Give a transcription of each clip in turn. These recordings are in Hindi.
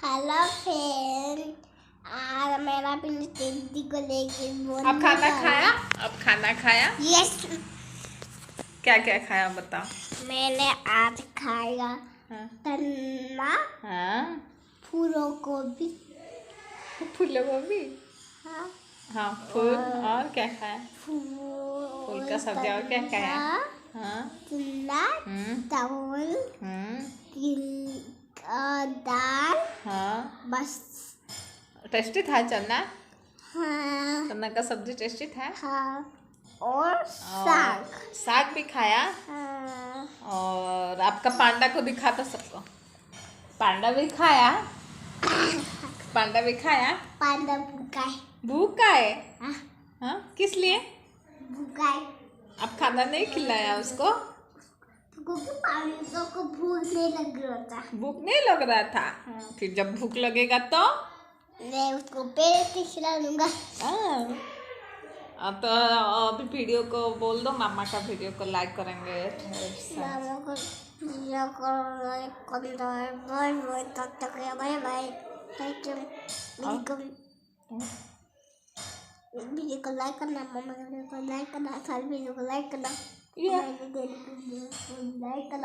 हेलो फ्रेंड, आज मेरा पिल्लू टेडी को लेके अब खाना खाया? अब खाना खाया? यस। क्या क्या खाया बताओ। मैंने आज खाया हाँ। तन्ना, हाँ। फूलों को भी। फूलों को भी? हाँ। हाँ, फूल और क्या खाया? फूल का सब्जी और क्या खाया? हाँ। तन्ना, चावल, दाल। हाँ। बस। टेस्टी था चना? हाँ। चना का सब्जी टेस्टी था? हाँ। और साग। साग भी खाया? हाँ। और आपका पांडा को दिखाता सबको। पांडा भी खाया? पांडा भी खाया? पांडा भूखा है। भूखा है? हाँ। हाँ, किस लिए? भूखा है आप खाना नहीं खिलाया उसको? क्योंकि पांडा को भूख नहीं लग रहा था। भूख नहीं लग रहा था? हाँ। फिर जब भूख लगेगा तो मैं उसको पेड़ से खिला लूंगा। तो अभी वीडियो को बोल दो, मामा का वीडियो को लाइक करेंगे। मामा को वीडियो को लाइक कर दो। बाय बाय, तब तक बाय बाय। वीडियो को लाइक करना, मामा का वीडियो को लाइक करना, सारे वीडियो को लाइक करना।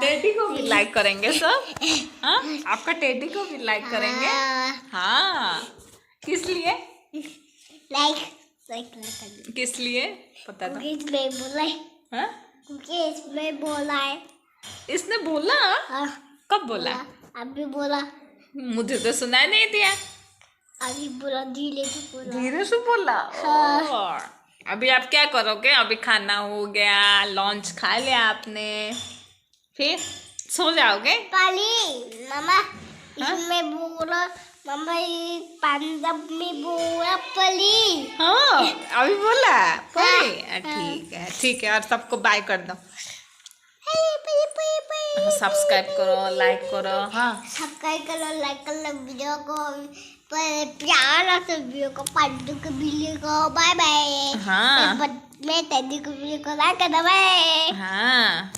टेडी को भी लाइक करेंगे सब। हाँ, आपका टेडी को भी लाइक करेंगे। हाँ, किस लिए? लाइक किस लिए पता था? इसमें बोला है। हाँ? क्योंकि इसमें बोला है। इसने बोला? हाँ। कब बोला? अभी बोला। मुझे तो सुनाई नहीं दिया। अभी बोला, धीरे से बोला। धीरे से बोला? हाँ। अभी आप क्या करोगे? अभी खाना हो गया, लंच खा लिया आपने, फिर सो जाओगे? पाली मामा इसमें बोला, मामा पंजाब में बोला पली। हाँ, अभी बोला पली। हाँ। ठीक है, ठीक है। और सबको बाय कर दो। पली। सब्सक्राइब करो, लाइक करो। हाँ, सब्सक्राइब करो, लाइक करो वीडियो को, प्यारा से वीडियो को, पंडू के वीडियो को। Bye bye. हाँ। मैं टेडी को वीडियो को लाइक कर दो। बाय। हाँ। हाँ।